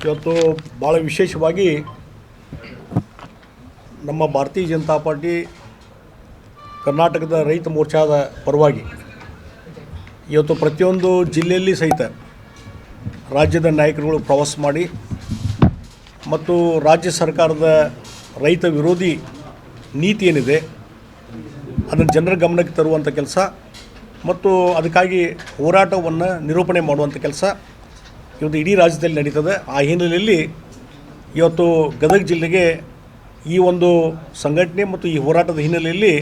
ಇವತ್ತು ಭಾಳ ವಿಶೇಷವಾಗಿ ನಮ್ಮ ಭಾರತೀಯ ಜನತಾ ಪಾರ್ಟಿ ಕರ್ನಾಟಕದ ರೈತ ಮೋರ್ಚಾದ ಪರವಾಗಿ ಇವತ್ತು ಪ್ರತಿಯೊಂದು ಜಿಲ್ಲೆಯಲ್ಲಿ ಸಹಿತ ರಾಜ್ಯದ ನಾಯಕರುಗಳು ಪ್ರವಾಸ ಮಾಡಿ ಮತ್ತು ರಾಜ್ಯ ಸರ್ಕಾರದ ರೈತ ವಿರೋಧಿ ನೀತಿ ಏನಿದೆ ಅದನ್ನು ಜನರ ಗಮನಕ್ಕೆ ತರುವಂಥ ಕೆಲಸ ಮತ್ತು ಅದಕ್ಕಾಗಿ ಹೋರಾಟವನ್ನು ನಿರೂಪಣೆ ಮಾಡುವಂಥ ಕೆಲಸ ಇವತ್ತು ಇಡೀ ರಾಜ್ಯದಲ್ಲಿ ನಡೀತದೆ. ಆ ಹಿನ್ನೆಲೆಯಲ್ಲಿ ಇವತ್ತು ಗದಗ ಜಿಲ್ಲೆಗೆ ಈ ಒಂದು ಸಂಘಟನೆ ಮತ್ತು ಈ ಹೋರಾಟದ ಹಿನ್ನೆಲೆಯಲ್ಲಿ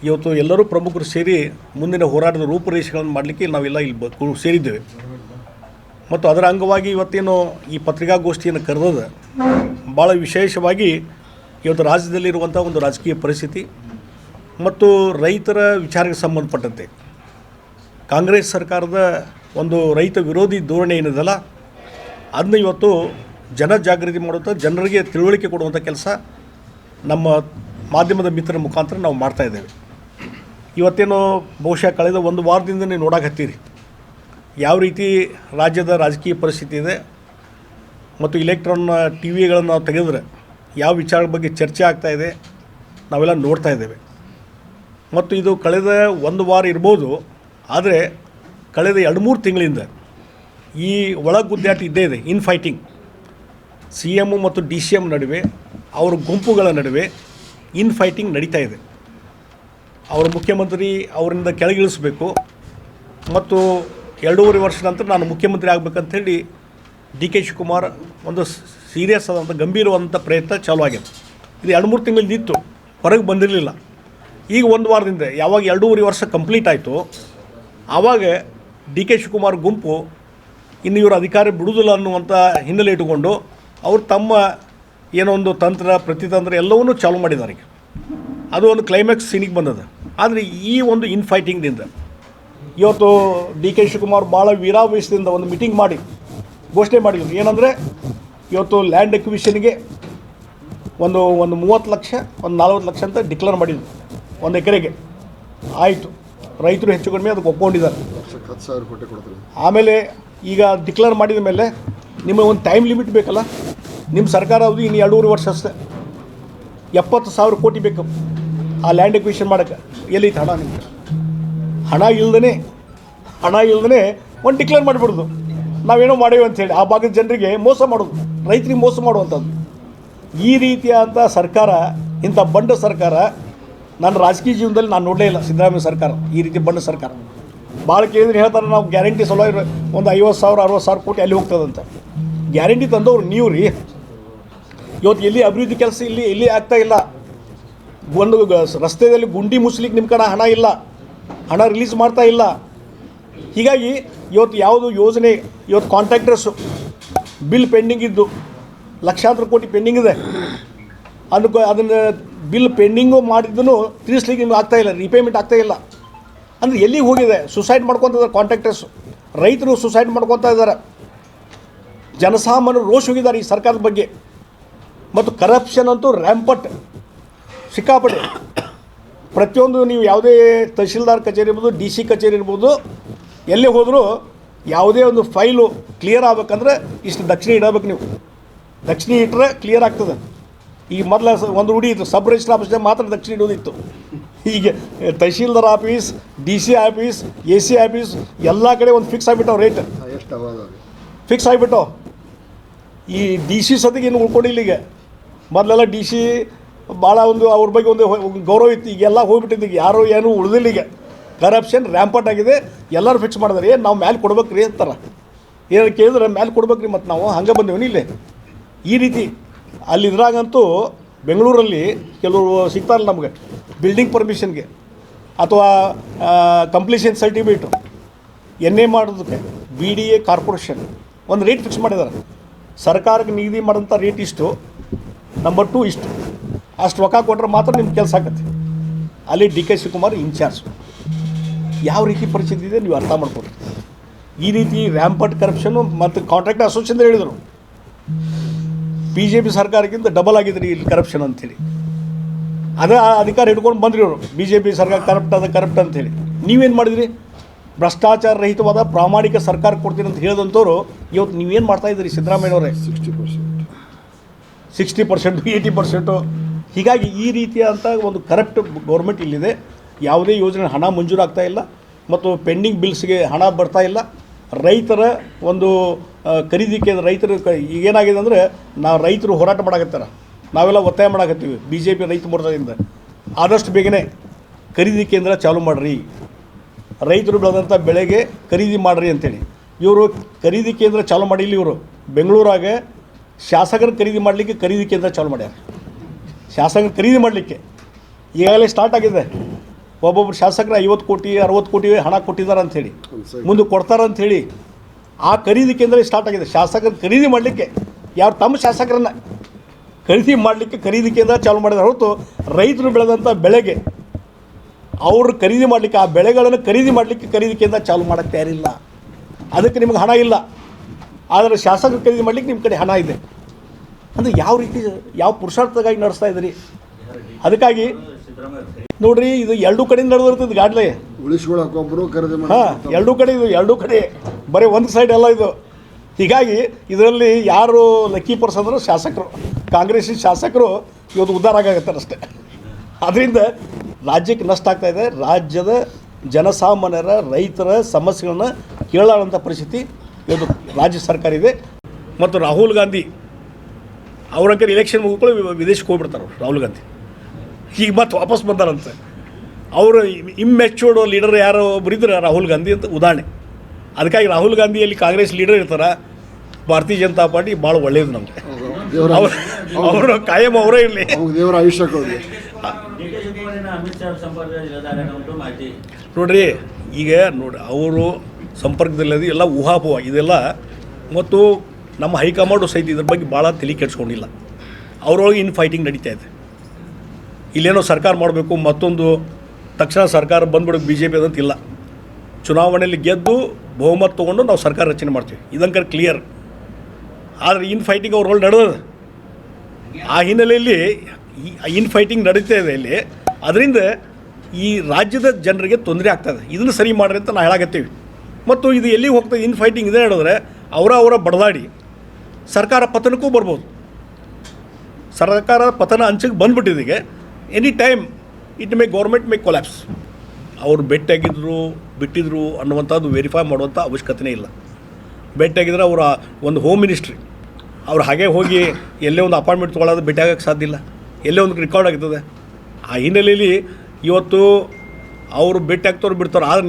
ಇವತ್ತು ಎಲ್ಲರೂ ಪ್ರಮುಖರು ಸೇರಿ ಮುಂದಿನ ಹೋರಾಟದ ರೂಪುರೇಷೆಗಳನ್ನು ಮಾಡಲಿಕ್ಕೆ ನಾವೆಲ್ಲ ಇಲ್ಲಿ ಸೇರಿದ್ದೇವೆ. ಮತ್ತು ಅದರ ಅಂಗವಾಗಿ ಇವತ್ತೇನು ಈ ಪತ್ರಿಕಾಗೋಷ್ಠಿಯನ್ನು ಕರೆದದ ಭಾಳ ವಿಶೇಷವಾಗಿ ಇವತ್ತು ರಾಜ್ಯದಲ್ಲಿರುವಂಥ ಒಂದು ರಾಜಕೀಯ ಪರಿಸ್ಥಿತಿ ಮತ್ತು ರೈತರ ವಿಚಾರಕ್ಕೆ ಸಂಬಂಧಪಟ್ಟಂತೆ ಕಾಂಗ್ರೆಸ್ ಸರ್ಕಾರದ ಒಂದು ರೈತ ವಿರೋಧಿ ಧೋರಣೆ ಏನಿದೆಯಲ್ಲ ಅದನ್ನ ಇವತ್ತು ಜನಜಾಗೃತಿ ಮಾಡುತ್ತಾ ಜನರಿಗೆ ತಿಳುವಳಿಕೆ ಕೊಡುವಂಥ ಕೆಲಸ ನಮ್ಮ ಮಾಧ್ಯಮದ ಮಿತ್ರರ ಮುಖಾಂತರ ನಾವು ಮಾಡ್ತಾಯಿದ್ದೇವೆ. ಇವತ್ತೇನು ಬಹುಶಃ ಕಳೆದ ಒಂದು ವಾರದಿಂದ ನೀವು ನೋಡಕತ್ತೀರಿ ಯಾವ ರೀತಿ ರಾಜ್ಯದ ರಾಜಕೀಯ ಪರಿಸ್ಥಿತಿ ಇದೆ ಮತ್ತು ಇಲೆಕ್ಟ್ರಾನ್ ಟಿ ವಿಗಳನ್ನು ನಾವು ತೆಗೆದ್ರೆ ಯಾವ ವಿಚಾರದ ಬಗ್ಗೆ ಚರ್ಚೆ ಆಗ್ತಾಯಿದೆ ನಾವೆಲ್ಲ ನೋಡ್ತಾ ಇದ್ದೇವೆ. ಮತ್ತು ಇದು ಕಳೆದ ಒಂದು ವಾರ ಇರ್ಬೋದು, ಆದರೆ ಕಳೆದ 2-3 ತಿಂಗಳಿಂದ ಈ ಒಳಗುದ್ದಾಟ ಇದ್ದೇ ಇದೆ. ಇನ್ ಫೈಟಿಂಗ್ ಸಿ ಎಮ್ ಮತ್ತು ಡಿ ಸಿ ಎಮ್ ನಡುವೆ ಅವರ ಗುಂಪುಗಳ ನಡುವೆ ಇನ್ ಫೈಟಿಂಗ್ ನಡೀತಾ ಇದೆ. ಅವರ ಮುಖ್ಯಮಂತ್ರಿ ಅವರಿಂದ ಕೆಳಗಿಳಿಸಬೇಕು ಮತ್ತು 2.5 ವರ್ಷ ನಂತರ ನಾನು ಮುಖ್ಯಮಂತ್ರಿ ಆಗಬೇಕಂತೇಳಿ ಡಿ ಕೆ ಶಿವಕುಮಾರ್ ಒಂದು ಸೀರಿಯಸ್ ಆದಂಥ ಗಂಭೀರವಾದಂಥ ಪ್ರಯತ್ನ ಚಾಲೂ ಆಗಿದೆ. ಇದು 2-3 ತಿಂಗಳಿಂದ ಇತ್ತು, ಹೊರಗೆ ಬಂದಿರಲಿಲ್ಲ. ಈಗ ಒಂದು ವಾರದಿಂದ ಯಾವಾಗ 2.5 ವರ್ಷ ಕಂಪ್ಲೀಟ್ ಆಯಿತು ಆವಾಗ ಡಿ ಕೆ ಶಿವಕುಮಾರ್ ಗುಂಪು ಇನ್ನು ಇವರು ಅಧಿಕಾರ ಬಿಡುವುದಿಲ್ಲ ಅನ್ನುವಂಥ ಹಿನ್ನೆಲೆ ಇಟ್ಟುಕೊಂಡು ಅವರು ತಮ್ಮ ಏನೋ ಒಂದು ತಂತ್ರ ಪ್ರತಿತಂತ್ರ ಎಲ್ಲವನ್ನೂ ಚಾಲೂ ಮಾಡಿದ್ದಾರೆ. ಈಗ ಅದು ಒಂದು ಕ್ಲೈಮ್ಯಾಕ್ಸ್ ಸೀನಿಗೆ ಬಂದದ. ಆದರೆ ಈ ಒಂದು ಇನ್ ಫೈಟಿಂಗ್ದಿಂದ ಇವತ್ತು ಡಿ ಕೆ ಶಿವಕುಮಾರ್ ಭಾಳ ವೀರಾವೇಶದಿಂದ ಒಂದು ಮೀಟಿಂಗ್ ಮಾಡಿ ಘೋಷಣೆ ಮಾಡಿದ್ರು. ಏನಂದರೆ ಇವತ್ತು ಲ್ಯಾಂಡ್ ಎಕ್ವಿಷನ್ಗೆ ಒಂದು 30 ಲಕ್ಷ ಒಂದು 40 ಲಕ್ಷ ಅಂತ ಡಿಕ್ಲೇರ್ ಮಾಡಿದ್ರು ಒಂದು ಎಕರೆಗೆ. ಆಯಿತು, ರೈತರು ಹೆಚ್ಚು ಕಡಿಮೆ ಅದಕ್ಕೆ ಒಪ್ಕೊಂಡಿದ್ದಾರೆ. ಆಮೇಲೆ ಈಗ ಡಿಕ್ಲೇರ್ ಮಾಡಿದ ಮೇಲೆ ನಿಮಗೆ ಒಂದು ಟೈಮ್ ಲಿಮಿಟ್ ಬೇಕಲ್ಲ. ನಿಮ್ಮ ಸರ್ಕಾರ ಅವಧಿ ಇನ್ನು 2.5 ವರ್ಷ ಅಷ್ಟೇ. 70,000 ಕೋಟಿ ಬೇಕು ಆ ಲ್ಯಾಂಡ್ ಎಕ್ವಿಷನ್ ಮಾಡೋಕ್ಕೆ. ಎಲ್ಲೈತೆ ಹಣ? ನಿಮಗೆ ಹಣ ಇಲ್ದೇ ಒಂದು ಡಿಕ್ಲೇರ್ ಮಾಡಿಬಿಡೋದು, ನಾವೇನೋ ಮಾಡೇವೆ ಅಂಥೇಳಿ ಆ ಭಾಗದ ಜನರಿಗೆ ಮೋಸ ಮಾಡೋದು, ರೈತರಿಗೆ ಮೋಸ ಮಾಡುವಂಥದ್ದು. ಈ ರೀತಿಯಾದಂಥ ಸರ್ಕಾರ, ಇಂಥ ಬಂಡ ಸರ್ಕಾರ ನನ್ನ ರಾಜಕೀಯ ಜೀವನದಲ್ಲಿ ನಾನು ನೋಡಲೇ ಇಲ್ಲ. ಸಿದ್ದರಾಮಯ್ಯ ಸರ್ಕಾರ ಈ ರೀತಿ ಬಂಡ ಸರ್ಕಾರ. ಭಾಳ ಕೇಳಿದ್ರೆ ಹೇಳ್ತಾರೆ ನಾವು ಗ್ಯಾರಂಟಿ ಸಲುವಾಗಿ ಒಂದು 50,000 60,000 ಕೋಟಿ ಅಲ್ಲಿ ಹೋಗ್ತದಂತ. ಗ್ಯಾರಂಟಿ ತಂದವ್ರು ನೀವು ರೀ. ಇವತ್ತು ಎಲ್ಲಿ ಅಭಿವೃದ್ಧಿ ಕೆಲಸ ಎಲ್ಲಿ ಆಗ್ತಾ ಇಲ್ಲ. ಒಂದು ರಸ್ತೆಯಲ್ಲಿ ಗುಂಡಿ ಮುಸ್ಲಿಕ್ಕೆ ನಿಮ್ಮ ಕಡೆ ಹಣ ಇಲ್ಲ, ಹಣ ರಿಲೀಸ್ ಮಾಡ್ತಾ ಇಲ್ಲ. ಹೀಗಾಗಿ ಇವತ್ತು ಯಾವುದು ಯೋಜನೆ ಇವತ್ತು ಕಾಂಟ್ರಾಕ್ಟರ್ಸು ಬಿಲ್ ಪೆಂಡಿಂಗ್ ಇದ್ದು ಲಕ್ಷಾಂತರ ಕೋಟಿ ಪೆಂಡಿಂಗ್ ಇದೆ. ಅದನ್ನು ಬಿಲ್ ಪೆಂಡಿಂಗು ಮಾಡಿದ್ದೂ ತೀರಿಸ್ಲಿಕ್ಕೆ ನಿಮ್ಗೆ ಆಗ್ತಾಯಿಲ್ಲ, ರಿಪೇಮೆಂಟ್ ಆಗ್ತಾಯಿಲ್ಲ. ಅಂದರೆ ಎಲ್ಲಿಗೆ ಹೋಗಿದೆ? ಸುಸೈಡ್ ಮಾಡ್ಕೊತಿದ್ದಾರೆ ಕಾಂಟ್ರಾಕ್ಟರ್ಸು, ರೈತರು ಸುಸೈಡ್ ಮಾಡ್ಕೊತಾ ಇದ್ದಾರೆ. ಜನಸಾಮಾನ್ಯರು ರೋಷ್ ಹೋಗಿದ್ದಾರೆ ಈ ಸರ್ಕಾರದ ಬಗ್ಗೆ. ಮತ್ತು ಕರಪ್ಷನ್ ಅಂತೂ ರ್ಯಾಂಪಟ್, ಸಿಕ್ಕಾಪಟ್ಟೆ. ಪ್ರತಿಯೊಂದು ನೀವು ಯಾವುದೇ ತಹಶೀಲ್ದಾರ್ ಕಚೇರಿ ಇರ್ಬೋದು, ಡಿ ಸಿ ಕಚೇರಿ ಇರ್ಬೋದು, ಎಲ್ಲೇ ಹೋದರೂ ಯಾವುದೇ ಒಂದು ಫೈಲು ಕ್ಲಿಯರ್ ಆಗ್ಬೇಕಂದ್ರೆ ಇಷ್ಟು ದಕ್ಷಿಣ ಇಡಬೇಕು. ನೀವು ದಕ್ಷಿಣ ಇಟ್ಟರೆ ಕ್ಲಿಯರ್ ಆಗ್ತದೆ. ಈಗ ಮೊದಲ ಒಂದು ರೂಢಿ ಇತ್ತು, ಸಬ್ ರಿಜಿಸ್ಟರ್ ಆಫೀಸ್ಗೆ ಮಾತ್ರ ದಕ್ಷಿಣ ಇಡೋದಿತ್ತು. ಈಗ tahsildar office, D C office, A C office ಎಲ್ಲ ಕಡೆ ಒಂದು ಫಿಕ್ಸ್ ಆಗಿಬಿಟ್ಟವು, ರೇಟ್ ಫಿಕ್ಸ್ ಆಗಿಬಿಟ್ಟು. ಈ ಡಿ ಸಿ ಸತಿಗೆ ಏನು ಉಳ್ಕೊಂಡಿಲ್ಲ. ಈಗ ಮೊದಲೆಲ್ಲ ಡಿ ಸಿ ಭಾಳ ಒಂದು ಅವ್ರ ಬಗ್ಗೆ ಒಂದು ಗೌರವ ಇತ್ತು. ಈಗೆಲ್ಲ ಹೋಗ್ಬಿಟ್ಟಿದ್ದು, ಈಗ ಯಾರು ಏನೂ ಉಳಿದಿಲ್ಲ. ಈಗ ಕರಪ್ಷನ್ ರ್ಯಾಂಪಟ್ ಆಗಿದೆ. ಎಲ್ಲರೂ ಫಿಕ್ಸ್ ಮಾಡಿದಾರೆ. ಏನು ನಾವು ಮ್ಯಾಲೆ ಕೊಡ್ಬೇಕು ರೀ ಅಂತಾರೆ. ಏನಾರು ಕೇಳಿದ್ರೆ ಮ್ಯಾಲೆ ಕೊಡ್ಬೇಕು ರೀ, ಮತ್ತು ನಾವು ಹಂಗೆ ಬಂದೇವನಿ ಇಲ್ಲೇ. ಈ ರೀತಿ ಅಲ್ಲಿದ್ರಾಗಂತೂ ಬೆಂಗಳೂರಲ್ಲಿ ಕೆಲವರು ಸಿಗ್ತಾರಲ್ಲ ನಮಗೆ ಬಿಲ್ಡಿಂಗ್ ಪರ್ಮಿಷನ್ಗೆ ಅಥವಾ ಕಂಪ್ಲೀಷನ್ ಸರ್ಟಿಫಿಕೇಟು ಎನ್ ಎ ಮಾಡೋದಕ್ಕೆ BDA ಕಾರ್ಪೊರೇಷನ್ ಒಂದು ರೇಟ್ ಫಿಕ್ಸ್ ಮಾಡಿದ್ದಾರೆ. ಸರ್ಕಾರಕ್ಕೆ ನಿಗದಿ ಮಾಡೋಂಥ ರೇಟ್ ಇಷ್ಟು, ನಂಬರ್ 2 ಇಷ್ಟು, ಅಷ್ಟು ರೊಕ್ಕ ಕೊಟ್ಟರೆ ಮಾತ್ರ ನಿಮ್ಮ ಕೆಲಸ ಆಗತ್ತೆ. ಅಲ್ಲಿ ಡಿ ಕೆ ಶಿವಕುಮಾರ್ ಇನ್ಚಾರ್ಜ್. ಯಾವ ರೀತಿ ಪರಿಸ್ಥಿತಿ ಇದೆ ನೀವು ಅರ್ಥ ಮಾಡ್ಕೊಳ್ರಿ. ಈ ರೀತಿ ರ್ಯಾಂಪಟ್ ಕರಪ್ಷನ್ನು ಮತ್ತು ಕಾಂಟ್ರಾಕ್ಟ್ ಅಸೋಸಿಯೇಷನ್ ಹೇಳಿದರು BJP ಸರ್ಕಾರಕ್ಕಿಂತ ಡಬಲ್ ಆಗಿದ್ರಿ ಇಲ್ಲಿ ಕರಪ್ಷನ್ ಅಂಥೇಳಿ. ಅದೇ ಅಧಿಕಾರ ಹಿಡ್ಕೊಂಡು ಬಂದ್ರಿ ಅವರು. BJP ಸರ್ಕಾರ ಕರಪ್ಟ್ ಅಂಥೇಳಿ. ನೀವೇನು ಮಾಡಿದ್ರಿ? ಭ್ರಷ್ಟಾಚಾರ ರಹಿತವಾದ ಪ್ರಾಮಾಣಿಕ ಸರ್ಕಾರ ಕೊಡ್ತೀನಿ ಅಂತ ಹೇಳಿದಂಥವ್ರು ಇವತ್ತು ನೀವೇನು ಮಾಡ್ತಾಯಿದ್ದೀರಿ ಸಿದ್ದರಾಮಯ್ಯನವರೇ? 60%, 80%. ಹೀಗಾಗಿ ಈ ರೀತಿಯಾದಂಥ ಒಂದು ಕರಪ್ಟ್ ಗೌರ್ಮೆಂಟ್ ಇಲ್ಲಿದೆ. ಯಾವುದೇ ಯೋಜನೆ ಹಣ ಮಂಜೂರಾಗ್ತಾ ಇಲ್ಲ ಮತ್ತು ಪೆಂಡಿಂಗ್ ಬಿಲ್ಸ್ಗೆ ಹಣ ಬರ್ತಾ ಇಲ್ಲ. ರೈತರ ಒಂದು ಖರೀದಿ ಕೇಂದ್ರ ರೈತರು ಈಗೇನಾಗಿದೆ ಅಂದರೆ ರೈತರು ಹೋರಾಟ ಮಾಡಾಕತ್ತಾರ, ನಾವೆಲ್ಲ ಒತ್ತಾಯ ಮಾಡಾಕತ್ತೀವಿ BJP ರೈತ ಮೋರ್ಚಾದಿಂದ ಆದಷ್ಟು ಬೇಗನೆ ಖರೀದಿ ಕೇಂದ್ರ ಚಾಲೂ ಮಾಡಿರಿ, ರೈತರು ಬೆಳೆದಂಥ ಬೆಳೆಗೆ ಖರೀದಿ ಮಾಡಿರಿ ಅಂತೇಳಿ. ಇವರು ಖರೀದಿ ಕೇಂದ್ರ ಚಾಲೂ ಮಾಡಿಲ್ಲ. ಇವರು ಬೆಂಗಳೂರಾಗ ಶಾಸಕರ ಖರೀದಿ ಮಾಡಲಿಕ್ಕೆ ಖರೀದಿ ಕೇಂದ್ರ ಚಾಲೂ ಮಾಡ್ಯಾರ. ಶಾಸಕರು ಖರೀದಿ ಮಾಡಲಿಕ್ಕೆ ಈಗಾಗಲೇ ಸ್ಟಾರ್ಟ್ ಆಗಿದೆ. ಒಬ್ಬೊಬ್ಬರು ಶಾಸಕರು 50 ಕೋಟಿ 60 ಕೋಟಿ ಹಣ ಕೊಟ್ಟಿದ್ದಾರೆ ಅಂಥೇಳಿ, ಮುಂದೆ ಕೊಡ್ತಾರೆ ಅಂಥೇಳಿ ಆ ಖರೀದಿ ಕೇಂದ್ರ ಸ್ಟಾರ್ಟ್ ಆಗಿದೆ. ಶಾಸಕರು ಖರೀದಿ ಮಾಡಲಿಕ್ಕೆ ಯಾರು ತಮ್ಮ ಶಾಸಕರನ್ನ ಖರೀದಿ ಮಾಡಲಿಕ್ಕೆ ಖರೀದಿ ಕೇಂದ್ರ ಚಾಲೂ ಮಾಡಿದ್ದಾರೆ ಹೊರತು ರೈತರು ಬೆಳೆದಂಥ ಬೆಳೆಗೆ ಅವರು ಖರೀದಿ ಮಾಡಲಿಕ್ಕೆ ಆ ಬೆಳೆಗಳನ್ನು ಖರೀದಿ ಮಾಡಲಿಕ್ಕೆ ಖರೀದಿ ಕೇಂದ್ರ ಚಾಲೂ ಮಾಡೋಕ್ಕೆ ತಯಾರಿಲ್ಲ. ಅದಕ್ಕೆ ನಿಮ್ಗೆ ಹಣ ಇಲ್ಲ, ಆದರೆ ಶಾಸಕರು ಖರೀದಿ ಮಾಡಲಿಕ್ಕೆ ನಿಮ್ಮ ಕಡೆ ಹಣ ಇದೆ. ಅಂದರೆ ಯಾವ ರೀತಿ ಯಾವ ಪುರುಷಾರ್ಥಗಾಗಿ ನಡೆಸ್ತಾ ಇದ್ದೀರಿ? ಅದಕ್ಕಾಗಿ ನೋಡ್ರಿ, ಇದು ಎರಡೂ ಕಡೆಯಿಂದ ನಡೆದಿರ್ತದೆ ಗಾಡ್ಲೆ. ಹಾಂ, ಎರಡೂ ಕಡೆ ಬರೀ ಒಂದು ಸೈಡ್ ಅಲ್ಲ ಇದು. ಹೀಗಾಗಿ ಇದರಲ್ಲಿ ಯಾರು ಲಕ್ಕಿ ಪರ್ಸ್ ಅಂದ್ರೆ ಶಾಸಕರು, ಕಾಂಗ್ರೆಸ್ಸಿ ಶಾಸಕರು ಇವತ್ತು ಉದ್ಧಾರ ಆಗಾಗತ್ತಾರೆ ಅಷ್ಟೇ. ಅದರಿಂದ ರಾಜ್ಯಕ್ಕೆ ನಷ್ಟ ಆಗ್ತಾಯಿದೆ. ರಾಜ್ಯದ ಜನಸಾಮಾನ್ಯರ ರೈತರ ಸಮಸ್ಯೆಗಳನ್ನ ಕೇಳಾಡುವಂಥ ಪರಿಸ್ಥಿತಿ ಇವತ್ತು ರಾಜ್ಯ ಸರ್ಕಾರ ಇದೆ. ಮತ್ತು ರಾಹುಲ್ ಗಾಂಧಿ ಅವ್ರಂಕರ್ ಎಲೆಕ್ಷನ್ ಮುಗಿದ್ಕೊಳ್ಳಿ ವಿದೇಶಕ್ಕೆ ಹೋಗ್ಬಿಡ್ತಾರೆ ರಾಹುಲ್ ಗಾಂಧಿ. ಈಗ ಮತ್ತೆ ವಾಪಸ್ ಬಂದಾರಂತೆ. ಅವರು ಇಮ್ಮೆಚ್ಯೂರ್ಡ್ ಲೀಡರ್ ಯಾರೋ ಒಬ್ಬರು ಇದ್ರೆ ರಾಹುಲ್ ಗಾಂಧಿ ಅಂತ ಉದಾಹರಣೆ. ಅದಕ್ಕಾಗಿ ರಾಹುಲ್ ಗಾಂಧಿಯಲ್ಲಿ ಕಾಂಗ್ರೆಸ್ ಲೀಡರ್ ಇರ್ತಾರೆ, ಭಾರತೀಯ ಜನತಾ ಪಾರ್ಟಿ ಭಾಳ ಒಳ್ಳೆಯದು ನಮಗೆ. ಅವರು ಕಾಯಂ ಅವರೇ ಇರಲಿ, ದೇವರ ಆಯುಷ್ಯ ಕೊಡಲಿ. ನೋಡ್ರಿ, ಈಗ ನೋಡಿ ಅವರು ಸಂಪರ್ಕದಲ್ಲದು ಎಲ್ಲ ಊಹಾಪೋಹ ಇದೆಲ್ಲ. ಮತ್ತು ನಮ್ಮ ಹೈಕಮಾಂಡು ಸಹಿತ ಇದ್ರ ಬಗ್ಗೆ ಭಾಳ ತಲೆ ಕೆಡಿಸ್ಕೊಂಡಿಲ್ಲ. ಅವರೊಳಗೆ ಇನ್ ಫೈಟಿಂಗ್ ನಡೀತಾ ಇದೆ. ಇಲ್ಲೇನೋ ಸರ್ಕಾರ ಮಾಡಬೇಕು, ಮತ್ತೊಂದು ತಕ್ಷಣ ಸರ್ಕಾರ ಬಂದ್ಬಿಡೋದು BJP ಅದಂತಿಲ್ಲ. ಚುನಾವಣೆಯಲ್ಲಿ ಗೆದ್ದು ಬಹುಮತ ತೊಗೊಂಡು ನಾವು ಸರ್ಕಾರ ರಚನೆ ಮಾಡ್ತೀವಿ, ಇದಂಕರ್ ಕ್ಲಿಯರ್. ಆದರೆ ಇನ್ ಫೈಟಿಂಗ್ ಅವ್ರ ಒಳಗೆ ನಡೆದ ಆ ಹಿನ್ನೆಲೆಯಲ್ಲಿ ಇನ್ ಫೈಟಿಂಗ್ ನಡೀತಾ ಇದೆ ಇಲ್ಲಿ. ಅದರಿಂದ ಈ ರಾಜ್ಯದ ಜನರಿಗೆ ತೊಂದರೆ ಆಗ್ತದೆ. ಇದನ್ನು ಸರಿ ಮಾಡ್ರಿ ಅಂತ ನಾವು ಹೇಳಾಕತ್ತೀವಿ. ಮತ್ತು ಇದು ಎಲ್ಲಿಗೆ ಹೋಗ್ತದೆ? ಇನ್ ಫೈಟಿಂಗ್ ಇದೇ ಹೇಳಿದ್ರೆ ಅವರ ಬಡದಾಡಿ ಸರ್ಕಾರ ಪತನಕ್ಕೂ ಬರ್ಬೋದು. ಸರ್ಕಾರ ಪತನ ಅಂಚಿಗೆ ಬಂದುಬಿಟ್ಟಿದ್ದೀಗ any time it may government may collapse. ಅವರು ಭೇಟಿಯಾಗಿದ್ರು ಬಿಟ್ಟಿದ್ರು ಅನ್ನುವಂಥದ್ದು ವೆರಿಫೈ ಮಾಡುವಂಥ ಅವಶ್ಯಕತೆಯೇ ಇಲ್ಲ. ಭೇಟಿಯಾಗಿದ್ರೆ ಅವರ ಒಂದು ಹೋಮ್ ಮಿನಿಸ್ಟ್ರಿ ಅವ್ರು ಹಾಗೆ ಹೋಗಿ ಎಲ್ಲೇ ಒಂದು ಅಪಾಯಿಂಟ್ಮೆಂಟ್ ತೊಗೊಳ್ಳೋದು ಭೇಟಿಯಾಗಕ್ಕೆ ಸಾಧ್ಯ ಇಲ್ಲ. ಎಲ್ಲೇ ಒಂದು ರೆಕಾರ್ಡ್ ಆಗ್ತದೆ. ಆ ಹಿನ್ನೆಲೆಯಲ್ಲಿ ಇವತ್ತು ಅವರು ಭೇಟಿ ಆಗ್ತವ್ರು ಬಿಡ್ತಾರೆ. ಆದರೆ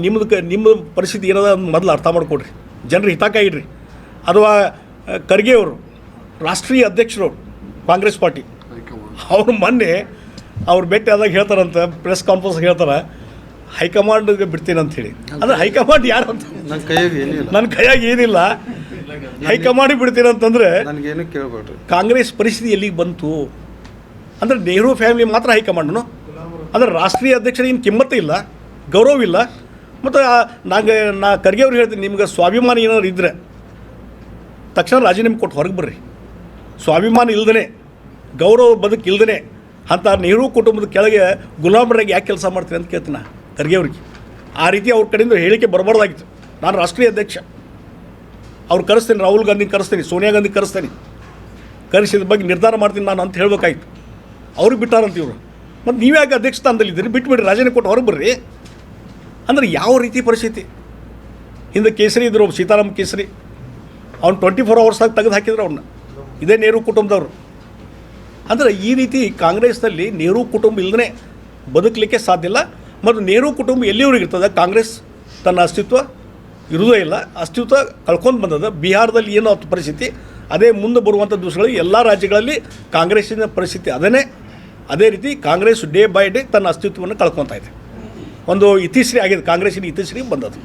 ನಿಮ್ಮ ಪರಿಸ್ಥಿತಿ ಏನದ ಮೊದಲು ಅರ್ಥ ಮಾಡಿಕೊಡ್ರಿ, ಜನರು ಹಿತಕ್ಕಾಗಿಡ್ರಿ. ಅಥವಾ ಖರ್ಗೆ ಅವರು ರಾಷ್ಟ್ರೀಯ ಅಧ್ಯಕ್ಷರು ಕಾಂಗ್ರೆಸ್ ಪಾರ್ಟಿ, ಅವರು ಮೊನ್ನೆ ಅವ್ರು ಭೇಟಿ ಆದಾಗ ಹೇಳ್ತಾರಂತ ಪ್ರೆಸ್ ಕಾನ್ಫರೆನ್ಸ್ ಹೇಳ್ತಾರೆ, ಹೈಕಮಾಂಡ್ಗೆ ಬಿಡ್ತೀನಿ ಅಂಥೇಳಿ. ಅಂದರೆ ಹೈಕಮಾಂಡ್ ಯಾರು ಅಂತ ನನ್ನ ಕೈಯಾಗಿ ಏನಿಲ್ಲ, ಹೈಕಮಾಂಡಿಗೆ ಬಿಡ್ತೀನಿ ಅಂತಂದರೆ ನನಗೇನು ಕೇಳಬೇಡ್ರಿ. ಕಾಂಗ್ರೆಸ್ ಪರಿಸ್ಥಿತಿ ಎಲ್ಲಿಗೆ ಬಂತು ಅಂದರೆ ನೆಹರು ಫ್ಯಾಮಿಲಿ ಮಾತ್ರ ಹೈಕಮಾಂಡ್ನು. ಅಂದರೆ ರಾಷ್ಟ್ರೀಯ ಅಧ್ಯಕ್ಷರಿಗೆ ಏನು ಕಿಮ್ಮತ್ತೇ ಇಲ್ಲ, ಗೌರವ ಇಲ್ಲ. ಮತ್ತು ನಾ ಖರ್ಗೆ ಅವ್ರಿಗೆ ಹೇಳ್ತೀನಿ, ನಿಮ್ಗೆ ಸ್ವಾಭಿಮಾನ ಏನಾದ್ರು ಇದ್ದರೆ ತಕ್ಷಣ ರಾಜೀನಾಮೆ ಕೊಟ್ಟು ಹೊರಗೆ ಬರ್ರಿ. ಸ್ವಾಭಿಮಾನ ಇಲ್ದೇ, ಗೌರವ ಬದುಕು ಇಲ್ದೇ ಅಂತ ನೆಹರು ಕುಟುಂಬದ ಕೆಳಗೆ ಗುಲಾಮರಾಗಿ ಯಾಕೆ ಕೆಲಸ ಮಾಡ್ತೀನಿ ಅಂತ ಕೇಳ್ತೀನಿ ನಾ ಖರ್ಗೆ ಅವ್ರಿಗೆ. ಆ ರೀತಿ ಅವ್ರ ಕಡೆಯಿಂದ ಹೇಳಿಕೆ ಬರಬಾರ್ದಾಗಿತ್ತು. ನಾನು ರಾಷ್ಟ್ರೀಯ ಅಧ್ಯಕ್ಷ, ಅವ್ರು ಕರೆಸ್ತೀನಿ, ರಾಹುಲ್ ಗಾಂಧಿ ಕರೆಸ್ತೀನಿ, ಸೋನಿಯಾ ಗಾಂಧಿ ಕರೆಸ್ತೀನಿ, ಕರೆಸಿದ ಬಗ್ಗೆ ನಿರ್ಧಾರ ಮಾಡ್ತೀನಿ ನಾನು ಅಂತ ಹೇಳಬೇಕಾಯ್ತು. ಅವ್ರಿಗೆ ಬಿಟ್ಟಾರಂತ ಇವರು. ಮತ್ತು ನೀವ್ಯಾಕೆ ಅಧ್ಯಕ್ಷ ಸ್ಥಾನದಲ್ಲಿದ್ದೀರಿ? ಬಿಟ್ಬಿಡ್ರಿ, ರಾಜೀನಾಮೆ ಕೊಟ್ಟು ಹೊರಗೆ ಬರ್ರಿ. ಅಂದರೆ ಯಾವ ರೀತಿ ಪರಿಸ್ಥಿತಿ? ಹಿಂದೆ ಕೇಸರಿ ಇದ್ರು, ಸೀತಾರಾಮ್ ಕೇಸರಿ, ಅವ್ನು 24 ಅವರ್ಸಾಗಿ ತೆಗೆದು ಹಾಕಿದ್ರು ಅವ್ರನ್ನ, ಇದೇ ನೆಹರು ಕುಟುಂಬದವರು. ಅಂದರೆ ಈ ರೀತಿ ಕಾಂಗ್ರೆಸ್ನಲ್ಲಿ ನೆಹರು ಕುಟುಂಬ ಇಲ್ಲದೇ ಬದುಕಲಿಕ್ಕೆ ಸಾಧ್ಯ ಇಲ್ಲ. ಮತ್ತು ನೆಹರು ಕುಟುಂಬ ಎಲ್ಲಿವರೆಗೆ ಇರ್ತದೆ? ಕಾಂಗ್ರೆಸ್ ತನ್ನ ಅಸ್ತಿತ್ವ ಇರುವುದೇ ಇಲ್ಲ, ಅಸ್ತಿತ್ವ ಕಳ್ಕೊಂಡು ಬಂದದ. ಬಿಹಾರದಲ್ಲಿ ಏನೋ ಪರಿಸ್ಥಿತಿ ಅದೇ ಮುಂದೆ ಬರುವಂಥ ದಿವಸಗಳಲ್ಲಿ ಎಲ್ಲ ರಾಜ್ಯಗಳಲ್ಲಿ ಕಾಂಗ್ರೆಸ್ಸಿನ ಪರಿಸ್ಥಿತಿ ಅದೇ ರೀತಿ ಕಾಂಗ್ರೆಸ್ ಡೇ ಬೈ ಡೇ ತನ್ನ ಅಸ್ತಿತ್ವವನ್ನು ಕಳ್ಕೊತಾ ಇದೆ. ಒಂದು ಇತಿಶ್ರೀ ಆಗಿದೆ, ಕಾಂಗ್ರೆಸ್ಸಿನ ಇತಿಶ್ರೀ ಬಂದದ್ದು.